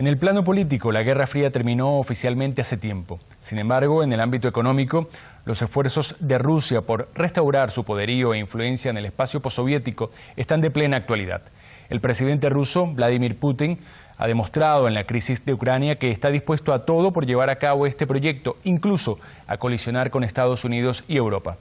el plano político, la Guerra Fría terminó oficialmente hace tiempo. Sin embargo, en el ámbito económico, los esfuerzos de Rusia por restaurar su poderío e influencia en el espacio postsoviético están de plena actualidad. El presidente ruso, Vladimir Putin, ha demostrado en la crisis de Ucrania que está dispuesto a todo por llevar a cabo este proyecto, incluso a colisionar con Estados Unidos y Europa.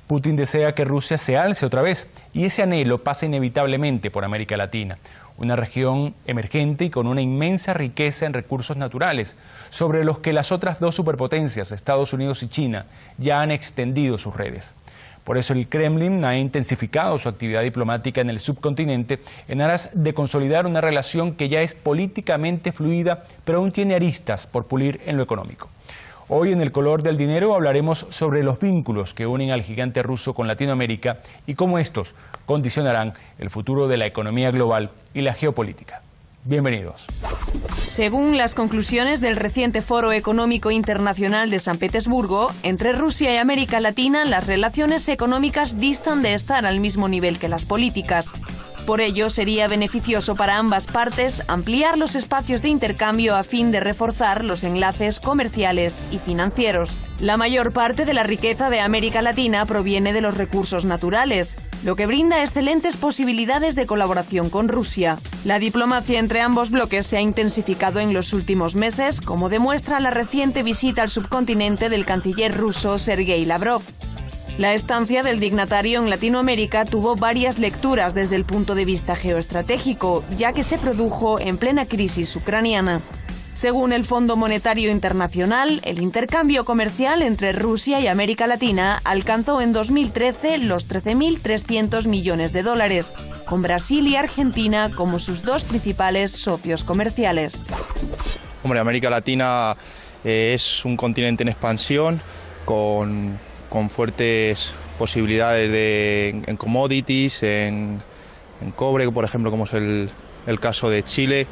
Putin desea que Rusia se alce otra vez y ese anhelo pasa inevitablemente por América Latina, una región emergente y con una inmensa riqueza en recursos naturales, sobre los que las otras dos superpotencias, Estados Unidos y China, ya han extendido sus redes. Por eso el Kremlin ha intensificado su actividad diplomática en el subcontinente en aras de consolidar una relación que ya es políticamente fluida, pero aún tiene aristas por pulir en lo económico. Hoy en El Color del Dinero hablaremos sobre los vínculos que unen al gigante ruso con Latinoamérica y cómo estos condicionarán el futuro de la economía global y la geopolítica. Bienvenidos. Según las conclusiones del reciente Foro Económico Internacional de San Petersburgo, entre Rusia y América Latina las relaciones económicas distan de estar al mismo nivel que las políticas. Por ello, sería beneficioso para ambas partes ampliar los espacios de intercambio a fin de reforzar los enlaces comerciales y financieros. La mayor parte de la riqueza de América Latina proviene de los recursos naturales, lo que brinda excelentes posibilidades de colaboración con Rusia. La diplomacia entre ambos bloques se ha intensificado en los últimos meses, como demuestra la reciente visita al subcontinente del canciller ruso Sergei Lavrov. La estancia del dignatario en Latinoamérica tuvo varias lecturas desde el punto de vista geoestratégico, ya que se produjo en plena crisis ucraniana. Según el Fondo Monetario Internacional, el intercambio comercial entre Rusia y América Latina alcanzó en 2013 los 13.300 millones de dólares, con Brasil y Argentina como sus dos principales socios comerciales. Hombre, América Latina es un continente en expansión, con fuertes posibilidades en commodities, en cobre, por ejemplo, como es el caso de Chile.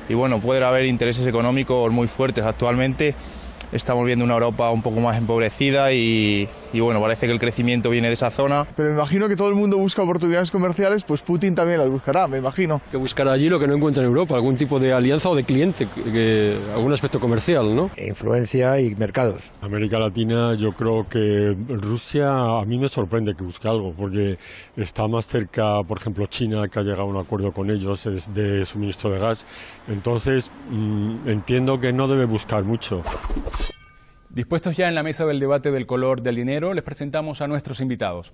Y bueno, puede haber intereses económicos muy fuertes actualmente. Estamos viendo una Europa un poco más empobrecida y bueno, parece que el crecimiento viene de esa zona. Pero me imagino que todo el mundo busca oportunidades comerciales, pues Putin también las buscará, me imagino. Que buscará allí lo que no encuentra en Europa, algún tipo de alianza o de cliente, algún aspecto comercial, ¿no? Influencia y mercados. América Latina, yo creo que Rusia a mí me sorprende que busque algo, porque está más cerca, por ejemplo, China, que ha llegado a un acuerdo con ellos de suministro de gas. Entonces, entiendo que no debe buscar mucho. Dispuestos ya en la mesa del debate del Color del Dinero, les presentamos a nuestros invitados.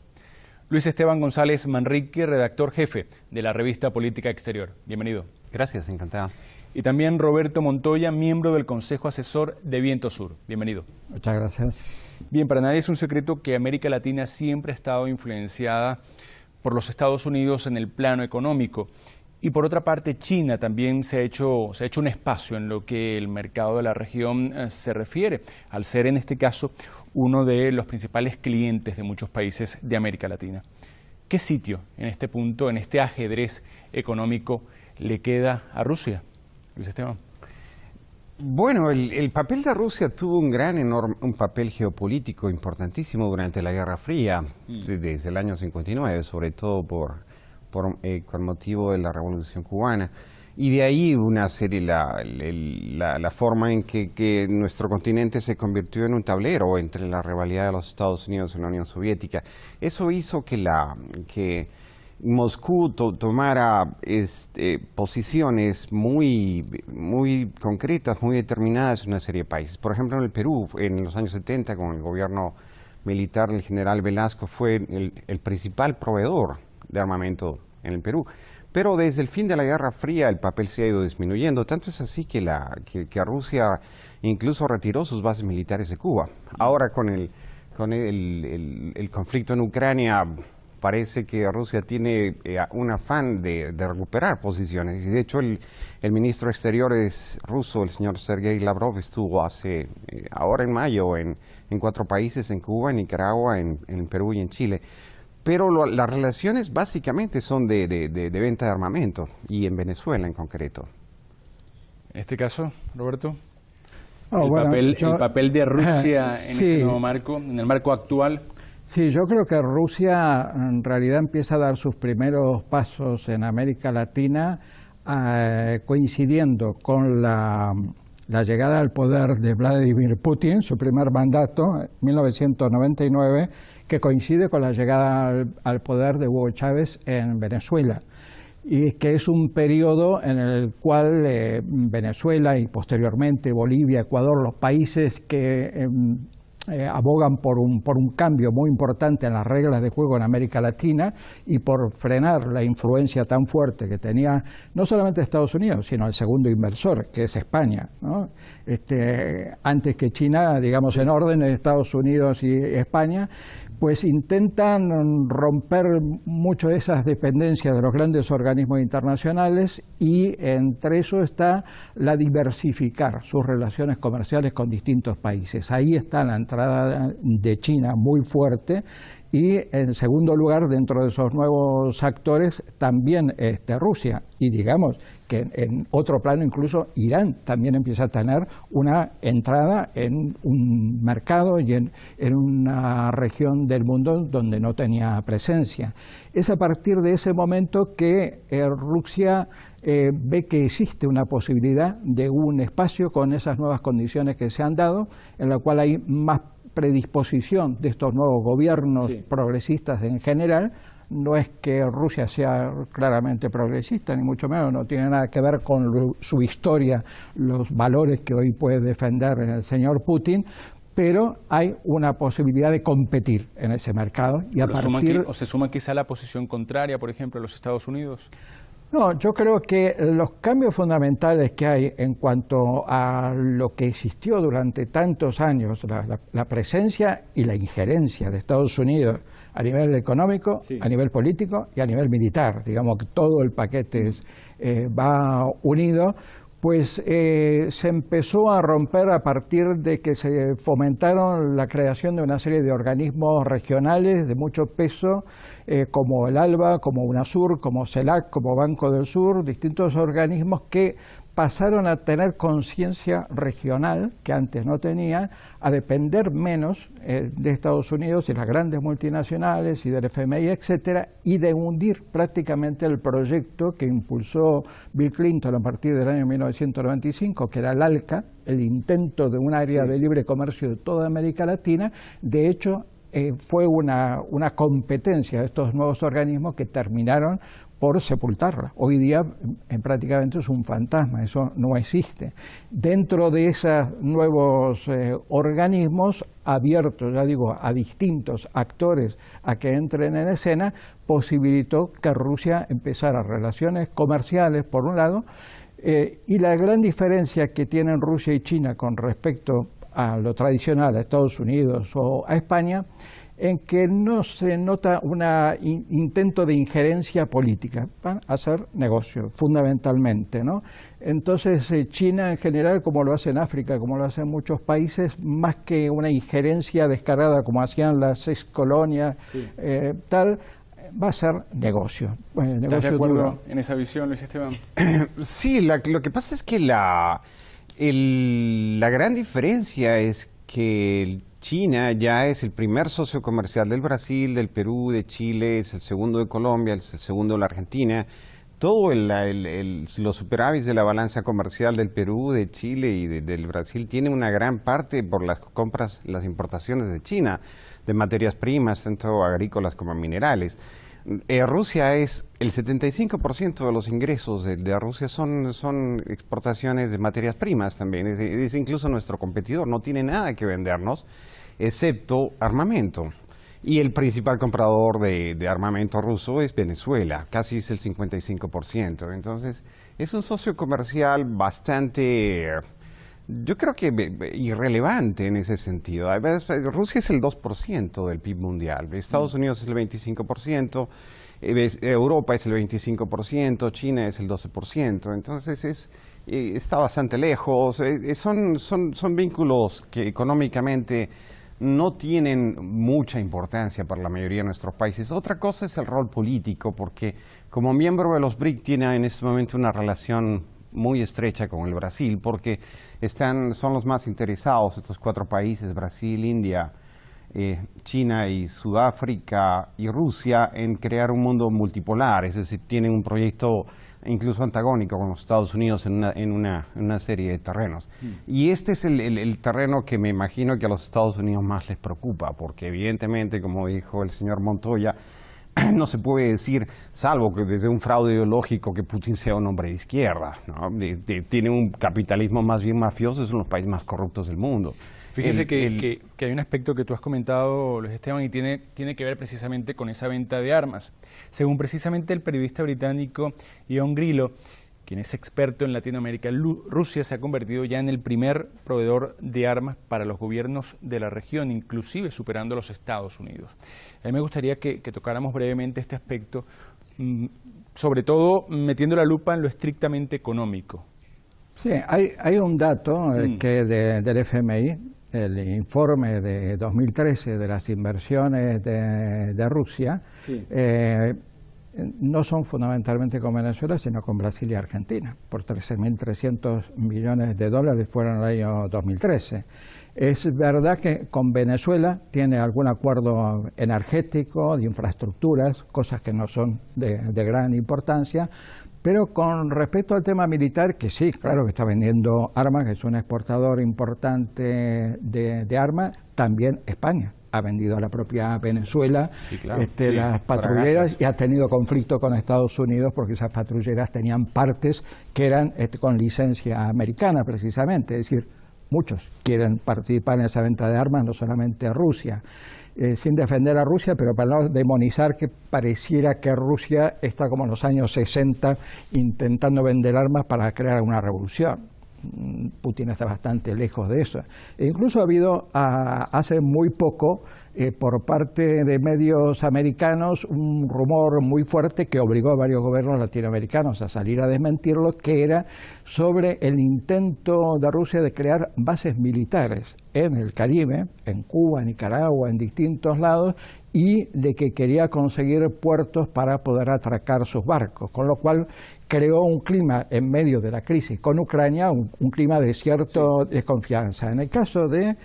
Luis Esteban González Manrique, redactor jefe de la revista Política Exterior. Bienvenido. Gracias, encantado. Y también Roberto Montoya, miembro del Consejo Asesor de Viento Sur. Bienvenido. Muchas gracias. Bien, para nadie es un secreto que América Latina siempre ha estado influenciada por los Estados Unidos en el plano económico. Y por otra parte, China también se ha hecho un espacio en lo que el mercado de la región se refiere, al ser en este caso uno de los principales clientes de muchos países de América Latina. ¿Qué sitio en este punto, en este ajedrez económico, le queda a Rusia? Luis Esteban. Bueno, el papel de Rusia tuvo un papel geopolítico importantísimo durante la Guerra Fría, desde el año 59, sobre todo con motivo de la Revolución Cubana. Y de ahí una serie, la forma en que nuestro continente se convirtió en un tablero entre la rivalidad de los Estados Unidos y la Unión Soviética. Eso hizo que Moscú tomara posiciones muy concretas, muy determinadas en una serie de países. Por ejemplo, en el Perú, en los años 70, con el gobierno militar del general Velasco, fue el principal proveedor de armamento en el Perú. Pero desde el fin de la Guerra Fría el papel se ha ido disminuyendo, tanto es así que Rusia incluso retiró sus bases militares de Cuba. Ahora con el conflicto en Ucrania parece que Rusia tiene un afán de recuperar posiciones. Y de hecho el ministro de Exteriores ruso, el señor Sergei Lavrov, estuvo ahora en mayo en 4 países, en Cuba, en Nicaragua, en Perú y en Chile. Pero las relaciones básicamente son de venta de armamento, y en Venezuela en concreto. En este caso, Roberto, el papel de Rusia en ese nuevo marco, en el marco actual. Sí, yo creo que Rusia en realidad empieza a dar sus primeros pasos en América Latina coincidiendo con la llegada al poder de Vladimir Putin, su primer mandato, en 1999, que coincide con la llegada al poder de Hugo Chávez en Venezuela, y que es un periodo en el cual Venezuela y posteriormente Bolivia, Ecuador, los países que abogan por un cambio muy importante en las reglas de juego en América Latina y por frenar la influencia tan fuerte que tenía no solamente Estados Unidos, sino el segundo inversor, que es España, ¿no? Antes que China, digamos, en orden, Estados Unidos y España, pues intentan romper mucho de esas dependencias de los grandes organismos internacionales, y entre eso está la diversificar sus relaciones comerciales con distintos países. Ahí está la entrada de China muy fuerte, y en segundo lugar, dentro de esos nuevos actores, también Rusia, y digamos que en otro plano incluso Irán también empieza a tener una entrada en un mercado y en una región del mundo donde no tenía presencia. Es a partir de ese momento que Rusia ve que existe una posibilidad de un espacio con esas nuevas condiciones que se han dado, en la cual hay más predisposición de estos nuevos gobiernos progresistas en general. No es que Rusia sea claramente progresista, ni mucho menos, no tiene nada que ver con su historia, los valores que hoy puede defender el señor Putin, pero hay una posibilidad de competir en ese mercado. Y ¿O se suma quizá la posición contraria, por ejemplo, a los Estados Unidos? No, yo creo que los cambios fundamentales que hay en cuanto a lo que existió durante tantos años, la presencia y la injerencia de Estados Unidos a nivel económico, a nivel político y a nivel militar, digamos que todo el paquete va unido, pues se empezó a romper a partir de que se fomentaron la creación de una serie de organismos regionales de mucho peso, como el ALBA, como UNASUR, como CELAC, como Banco del Sur, distintos organismos que pasaron a tener conciencia regional, que antes no tenían, a depender menos de Estados Unidos y las grandes multinacionales y del FMI, etcétera, y de hundir prácticamente el proyecto que impulsó Bill Clinton a partir del año 1995, que era el ALCA, el intento de un área de libre comercio de toda América Latina. De hecho, fue una competencia de estos nuevos organismos que terminaron por sepultarla. Hoy día prácticamente es un fantasma, eso no existe. Dentro de esos nuevos organismos, abiertos, ya digo, a distintos actores a que entren en escena, posibilitó que Rusia empezara relaciones comerciales, por un lado, y la gran diferencia que tienen Rusia y China con respecto a lo tradicional, a Estados Unidos o a España, en que no se nota un intento de injerencia política, van a hacer negocio, fundamentalmente, ¿no? Entonces China en general, como lo hace en África, como lo hacen muchos países, más que una injerencia descarada como hacían las ex colonias, va a ser negocio. ¿Estás de acuerdo en esa visión, Luis Esteban? Sí, lo que pasa es que la gran diferencia es que China ya es el primer socio comercial del Brasil, del Perú, de Chile, es el segundo de Colombia, es el segundo de la Argentina. Todo los superávits de la balanza comercial del Perú, de Chile y del Brasil tiene una gran parte por las compras, las importaciones de China, de materias primas, tanto agrícolas como minerales. Rusia es el 75% de los ingresos de Rusia son exportaciones de materias primas también, es incluso nuestro competidor, no tiene nada que vendernos excepto armamento. Y el principal comprador de armamento ruso es Venezuela, casi es el 55%. Entonces es un socio comercial bastante, yo creo que irrelevante en ese sentido. Rusia es el 2% del PIB mundial, Estados Unidos es el 25%, Europa es el 25%, China es el 12%, entonces está bastante lejos. Son vínculos que económicamente no tienen mucha importancia para la mayoría de nuestros países. Otra cosa es el rol político, porque como miembro de los BRIC tiene en este momento una relación muy estrecha con el Brasil, porque son los más interesados estos cuatro países, Brasil, India, China y Sudáfrica y Rusia, en crear un mundo multipolar, es decir, tienen un proyecto incluso antagónico con los Estados Unidos en una serie de terrenos. Y este es el terreno que me imagino que a los Estados Unidos más les preocupa, porque evidentemente, como dijo el señor Montoya, no se puede decir, salvo que desde un fraude ideológico, que Putin sea un hombre de izquierda, ¿no? Tiene un capitalismo más bien mafioso, es uno de los países más corruptos del mundo. Fíjese que hay un aspecto que tú has comentado, Luis Esteban, y tiene que ver precisamente con esa venta de armas. Según precisamente el periodista británico Ian Grillo, quien es experto en Latinoamérica, Rusia se ha convertido ya en el primer proveedor de armas para los gobiernos de la región, inclusive superando a los Estados Unidos. A mí me gustaría que tocáramos brevemente este aspecto, sobre todo metiendo la lupa en lo estrictamente económico. Sí, hay un dato que del FMI, el informe de 2013 de las inversiones de Rusia, sí. No son fundamentalmente con Venezuela, sino con Brasil y Argentina, por 13.300 millones de dólares fueron el año 2013. Es verdad que con Venezuela tiene algún acuerdo energético, de infraestructuras, cosas que no son de gran importancia, pero con respecto al tema militar, que sí, claro que está vendiendo armas, que es un exportador importante de armas, también España ha vendido a la propia Venezuela, sí, claro, sí, las patrulleras, y ha tenido conflicto con Estados Unidos porque esas patrulleras tenían partes que eran con licencia americana precisamente, es decir, muchos quieren participar en esa venta de armas, no solamente a Rusia. Sin defender a Rusia, pero para no demonizar, que pareciera que Rusia está como en los años 60 intentando vender armas para crear una revolución. Putin está bastante lejos de eso. E incluso ha habido hace muy poco por parte de medios americanos un rumor muy fuerte que obligó a varios gobiernos latinoamericanos a salir a desmentirlo, que era sobre el intento de Rusia de crear bases militares en el Caribe, en Cuba, en Nicaragua, en distintos lados, y de que quería conseguir puertos para poder atracar sus barcos, con lo cual creó un clima en medio de la crisis con Ucrania, un clima de cierta desconfianza. En el caso de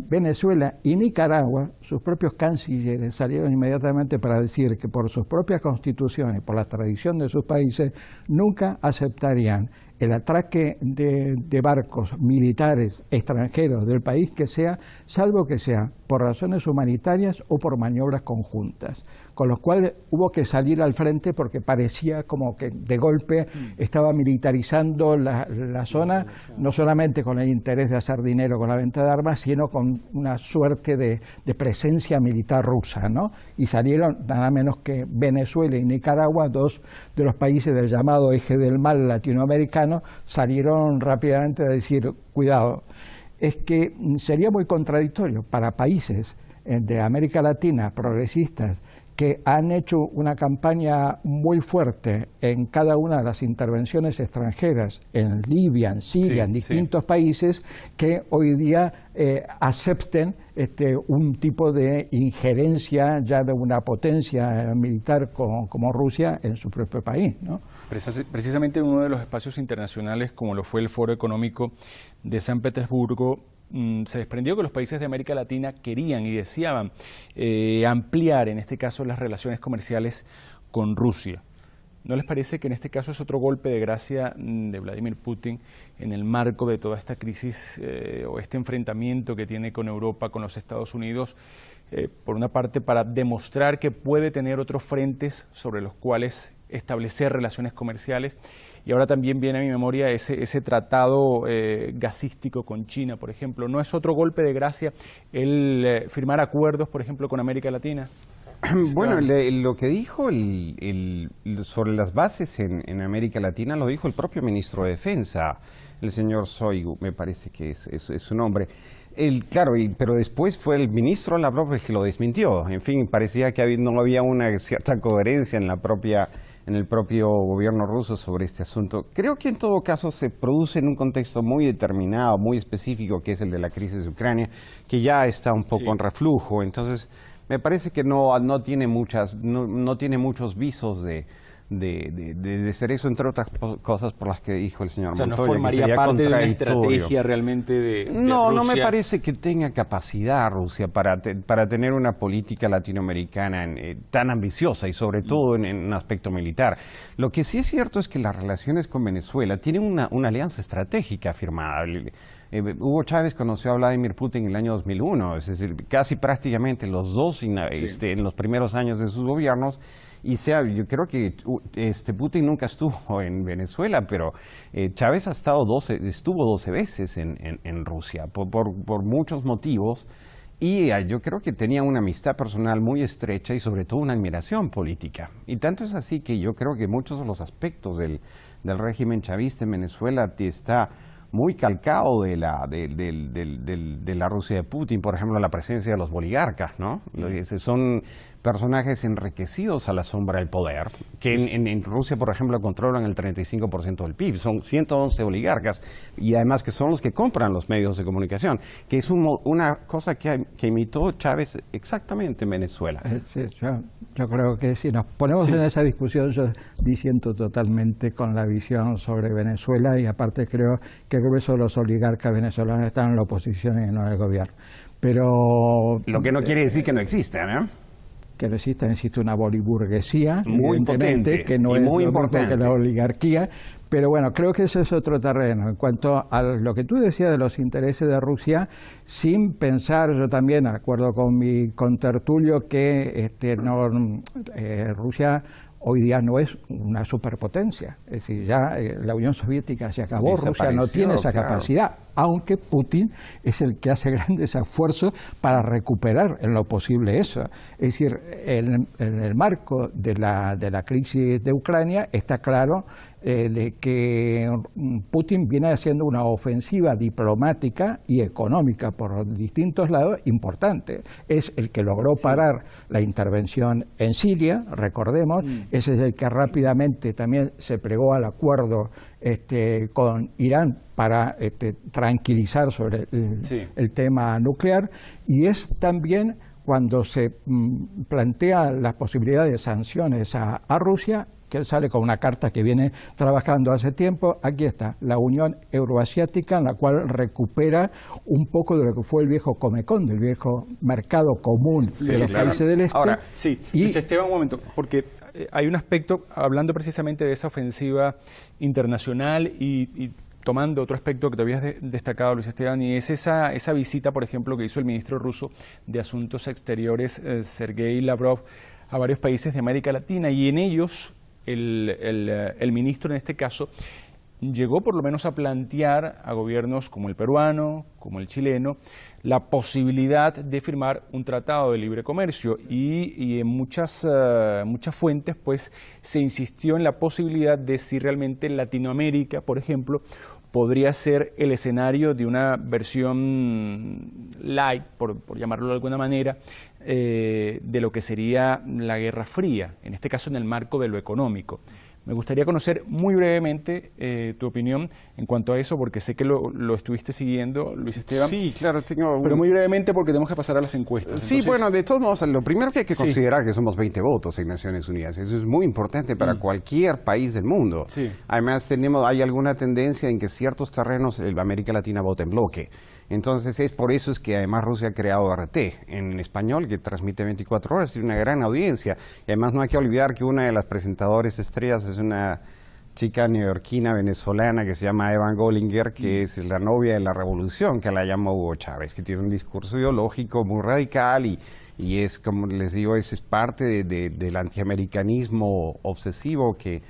Venezuela y Nicaragua, sus propios cancilleres salieron inmediatamente para decir que por sus propias constituciones, por la tradición de sus países, nunca aceptarían el atraque de barcos militares extranjeros del país que sea, salvo que sea por razones humanitarias o por maniobras conjuntas, con lo cual hubo que salir al frente porque parecía como que de golpe estaba militarizando la zona, no solamente con el interés de hacer dinero con la venta de armas, sino con una suerte de presencia militar rusa, ¿no? Y salieron nada menos que Venezuela y Nicaragua, dos de los países del llamado eje del mal latinoamericano, salieron rápidamente a decir, cuidado, es que sería muy contradictorio para países de América Latina progresistas que han hecho una campaña muy fuerte en cada una de las intervenciones extranjeras, en Libia, en Siria, en distintos países, que hoy día acepten un tipo de injerencia ya de una potencia militar como Rusia en su propio país, ¿no? Precisamente en uno de los espacios internacionales, como lo fue el Foro Económico de San Petersburgo, se desprendió que los países de América Latina querían y deseaban ampliar, en este caso, las relaciones comerciales con Rusia. ¿No les parece que en este caso es otro golpe de gracia de Vladimir Putin en el marco de toda esta crisis o este enfrentamiento que tiene con Europa, con los Estados Unidos, por una parte para demostrar que puede tener otros frentes sobre los cuales establecer relaciones comerciales, y ahora también viene a mi memoria ese tratado gasístico con China, por ejemplo? ¿No es otro golpe de gracia el firmar acuerdos, por ejemplo, con América Latina? Bueno, lo que dijo sobre las bases en América Latina lo dijo el propio ministro de Defensa, el señor Shoigu, me parece que es su nombre. Claro, pero después fue el ministro Lavrov el que lo desmintió. En fin, parecía que no había una cierta coherencia en el propio gobierno ruso sobre este asunto. Creo que en todo caso se produce en un contexto muy determinado, muy específico, que es el de la crisis de Ucrania, que ya está un poco en reflujo. Entonces, me parece que no tiene muchos visos de de ser eso, entre otras cosas por las que dijo el señor Montoya. O sea, ¿no formaría parte de una estrategia realmente de Rusia? No me parece que tenga capacidad Rusia para tener una política latinoamericana tan ambiciosa y sobre todo en un aspecto militar. Lo que sí es cierto es que las relaciones con Venezuela tienen una alianza estratégica firmada. Hugo Chávez conoció a Vladimir Putin en el año 2001, es decir, casi prácticamente los dos en los primeros años de sus gobiernos. Y yo creo que Putin nunca estuvo en Venezuela, pero Chávez estuvo 12 veces en Rusia por muchos motivos, y yo creo que tenía una amistad personal muy estrecha y sobre todo una admiración política. Y tanto es así que yo creo que muchos de los aspectos del régimen chavista en Venezuela está muy calcado de la Rusia de Putin. Por ejemplo, la presencia de los oligarcas, ¿no? Son personajes enriquecidos a la sombra del poder, que en Rusia, por ejemplo, controlan el 35% del PIB. Son 111 oligarcas, y además que son los que compran los medios de comunicación, que es una cosa que imitó Chávez exactamente en Venezuela. Sí, yo creo que si nos ponemos en esa discusión, yo disiento totalmente con la visión sobre Venezuela, y aparte creo que el grueso de los oligarcas venezolanos están en la oposición y no en el gobierno. Pero lo que no quiere decir que no existen, ¿eh? Que no existe una boliburguesía muy potente, que no y es muy lo importante mismo que la oligarquía, pero bueno, creo que ese es otro terreno. En cuanto a lo que tú decías de los intereses de Rusia, sin pensar, yo también, de acuerdo con mi contertulio, que Rusia hoy día no es una superpotencia. Es decir, ya la Unión Soviética se acabó, Rusia no tiene esa capacidad, aunque Putin es el que hace grandes esfuerzos para recuperar en lo posible eso. Es decir, en el marco de la crisis de Ucrania está claro de que Putin viene haciendo una ofensiva diplomática y económica por distintos lados importante. Es el que logró parar la intervención en Siria, recordemos, ese es el que rápidamente también se plegó al acuerdo con Irán para tranquilizar sobre el tema nuclear, y es también cuando se plantea la posibilidad de sanciones a Rusia, que él sale con una carta que viene trabajando hace tiempo. Aquí está, la Unión Euroasiática, en la cual recupera un poco de lo que fue el viejo Comecon, del viejo mercado común de los países del este. Ahora, Luis Esteban, un momento, porque hay un aspecto, hablando precisamente de esa ofensiva internacional y tomando otro aspecto que te habías destacado, Luis Esteban, y es esa visita, por ejemplo, que hizo el ministro ruso de Asuntos Exteriores, Sergei Lavrov, a varios países de América Latina, y en ellos el ministro en este caso llegó por lo menos a plantear a gobiernos como el peruano, como el chileno, la posibilidad de firmar un tratado de libre comercio, y en muchas fuentes pues se insistió en la posibilidad de si realmente Latinoamérica, por ejemplo, podría ser el escenario de una versión light, por llamarlo de alguna manera, de lo que sería la Guerra Fría, en este caso en el marco de lo económico. Me gustaría conocer muy brevemente tu opinión en cuanto a eso, porque sé que lo estuviste siguiendo, Luis Esteban. Sí, claro, pero muy brevemente porque tenemos que pasar a las encuestas. Sí, entonces, bueno, de todos modos, lo primero que hay que considerar es que somos 20 votos en Naciones Unidas. Eso es muy importante para cualquier país del mundo. Sí. Además, hay alguna tendencia en que ciertos terrenos América Latina vota en bloque. Entonces, por eso es que además Rusia ha creado RT en español, que transmite 24 horas, tiene una gran audiencia. Y además no hay que olvidar que una de las presentadoras estrellas es una chica neoyorquina venezolana que se llama Evan Gollinger, que es la novia de la revolución, que la llama Hugo Chávez, que tiene un discurso ideológico muy radical y es, como les digo, es parte del antiamericanismo obsesivo que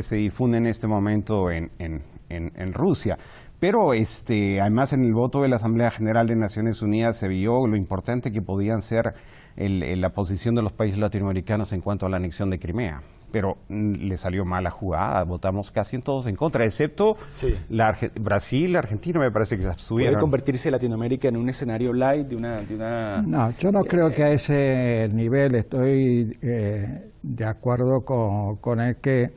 se difunde en este momento en Rusia. Pero además en el voto de la Asamblea General de Naciones Unidas se vio lo importante que podían ser la posición de los países latinoamericanos en cuanto a la anexión de Crimea. Pero le salió mal la jugada, votamos casi en todos en contra, excepto Brasil, Argentina, me parece que se abstuvieron. ¿Puede convertirse Latinoamérica en un escenario light de una... No, yo no creo que a ese nivel estoy de acuerdo con el que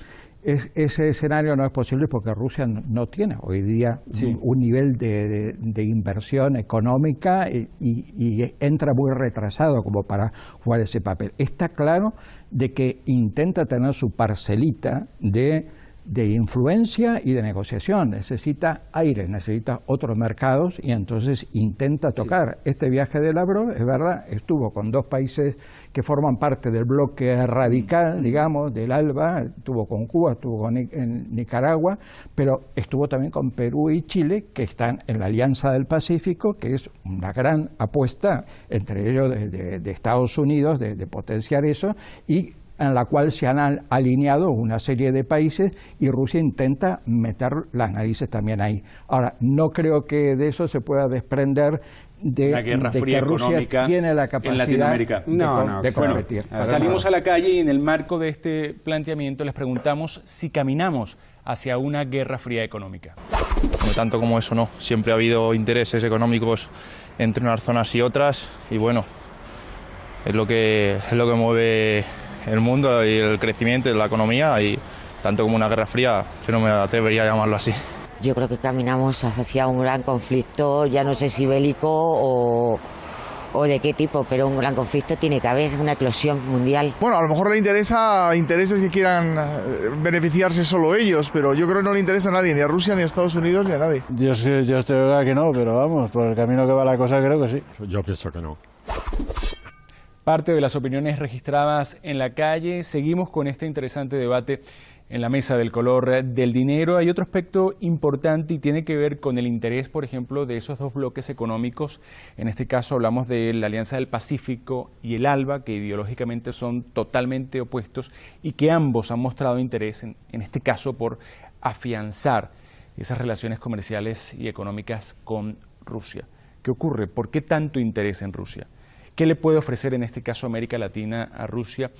Ese escenario no es posible porque Rusia no tiene hoy día un nivel de inversión económica y entra muy retrasado como para jugar ese papel. Está claro de que intenta tener su parcelita de influencia y de negociación, necesita aire, necesita otros mercados y entonces intenta tocar. Este viaje de Lavrov, es verdad, estuvo con dos países que forman parte del bloque radical, digamos, del ALBA, estuvo con Cuba, estuvo con Nicaragua, pero estuvo también con Perú y Chile, que están en la Alianza del Pacífico, que es una gran apuesta, entre ellos de Estados Unidos, de potenciar eso, y en la cual se han alineado una serie de países y Rusia intenta meter las narices también ahí. Ahora, no creo que de eso se pueda desprender de que Rusia tiene la capacidad de competir. Bueno, salimos a la calle y en el marco de este planteamiento les preguntamos si caminamos hacia una guerra fría económica. No tanto como eso, no. Siempre ha habido intereses económicos entre unas zonas y otras y bueno, es lo que mueve el mundo y el crecimiento de la economía y tanto como una guerra fría, yo no me atrevería a llamarlo así. Yo creo que caminamos hacia un gran conflicto, ya no sé si bélico o de qué tipo, pero un gran conflicto tiene que haber, una eclosión mundial. Bueno, a lo mejor le interesa intereses que quieran beneficiarse solo ellos, pero yo creo que no le interesa a nadie, ni a Rusia, ni a Estados Unidos, ni a nadie. Yo estoy seguro que no, pero vamos, por el camino que va la cosa creo que sí. Yo pienso que no. Parte de las opiniones registradas en la calle. Seguimos con este interesante debate en la mesa del color del dinero. Hay otro aspecto importante y tiene que ver con el interés, por ejemplo, de esos dos bloques económicos. En este caso hablamos de la Alianza del Pacífico y el ALBA, que ideológicamente son totalmente opuestos y que ambos han mostrado interés, en este caso, por afianzar esas relaciones comerciales y económicas con Rusia. ¿Qué ocurre? ¿Por qué tanto interés en Rusia? ¿Qué le puede ofrecer en este caso América Latina a Rusia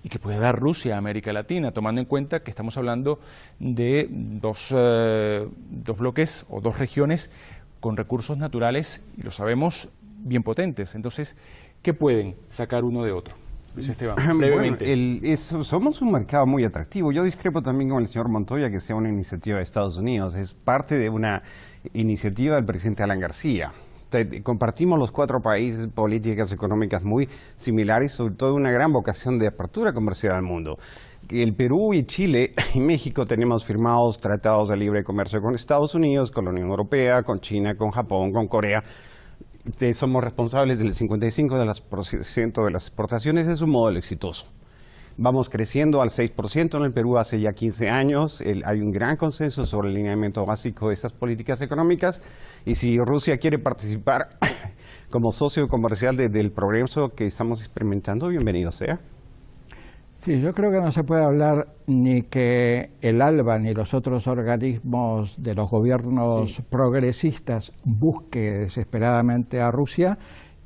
y qué puede dar Rusia a América Latina, tomando en cuenta que estamos hablando de dos bloques o dos regiones con recursos naturales, y lo sabemos, bien potentes? Entonces, ¿qué pueden sacar uno de otro? Luis Esteban, brevemente. Bueno, somos un mercado muy atractivo. Yo discrepo también con el señor Montoya que sea una iniciativa de Estados Unidos. Es parte de una iniciativa del presidente Alan García. Compartimos los cuatro países políticas económicas muy similares, sobre todo una gran vocación de apertura comercial al mundo. El Perú y Chile y México tenemos firmados tratados de libre comercio con Estados Unidos, con la Unión Europea, con China, con Japón, con Corea. Somos responsables del 55% de las exportaciones, es un modelo exitoso. Vamos creciendo al 6% en el Perú hace ya 15 años. Hay un gran consenso sobre el lineamiento básico de estas políticas económicas. Y si Rusia quiere participar como socio comercial del progreso que estamos experimentando, bienvenido sea. Sí, yo creo que no se puede hablar ni que el ALBA ni los otros organismos de los gobiernos progresistas busque desesperadamente a Rusia,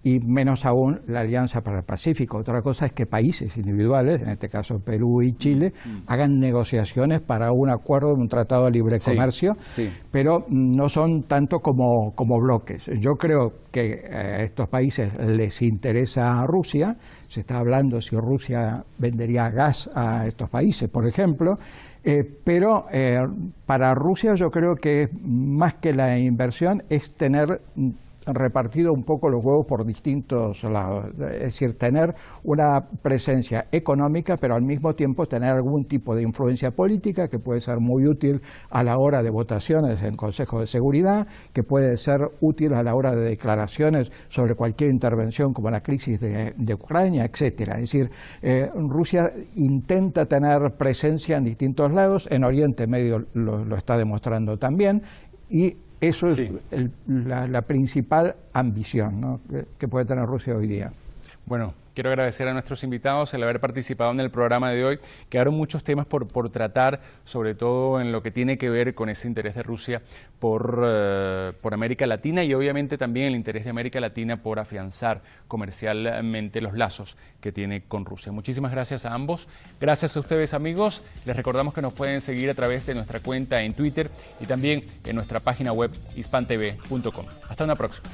y menos aún la Alianza para el Pacífico. Otra cosa es que países individuales, en este caso Perú y Chile, hagan negociaciones para un acuerdo, un tratado de libre comercio, pero no son tanto como bloques. Yo creo que a estos países les interesa a Rusia. Se está hablando si Rusia vendería gas a estos países, por ejemplo, pero para Rusia yo creo que más que la inversión es tener repartido un poco los huevos por distintos lados, es decir, tener una presencia económica, pero al mismo tiempo tener algún tipo de influencia política que puede ser muy útil a la hora de votaciones en Consejo de Seguridad, que puede ser útil a la hora de declaraciones sobre cualquier intervención como la crisis de Ucrania, etcétera. Es decir, Rusia intenta tener presencia en distintos lados, en Oriente Medio lo está demostrando también, y eso es la principal ambición, ¿no?, que puede tener Rusia hoy día. Bueno, quiero agradecer a nuestros invitados el haber participado en el programa de hoy. Quedaron muchos temas por tratar, sobre todo en lo que tiene que ver con ese interés de Rusia por América Latina y obviamente también el interés de América Latina por afianzar comercialmente los lazos que tiene con Rusia. Muchísimas gracias a ambos. Gracias a ustedes, amigos. Les recordamos que nos pueden seguir a través de nuestra cuenta en Twitter y también en nuestra página web hispantv.com. Hasta una próxima.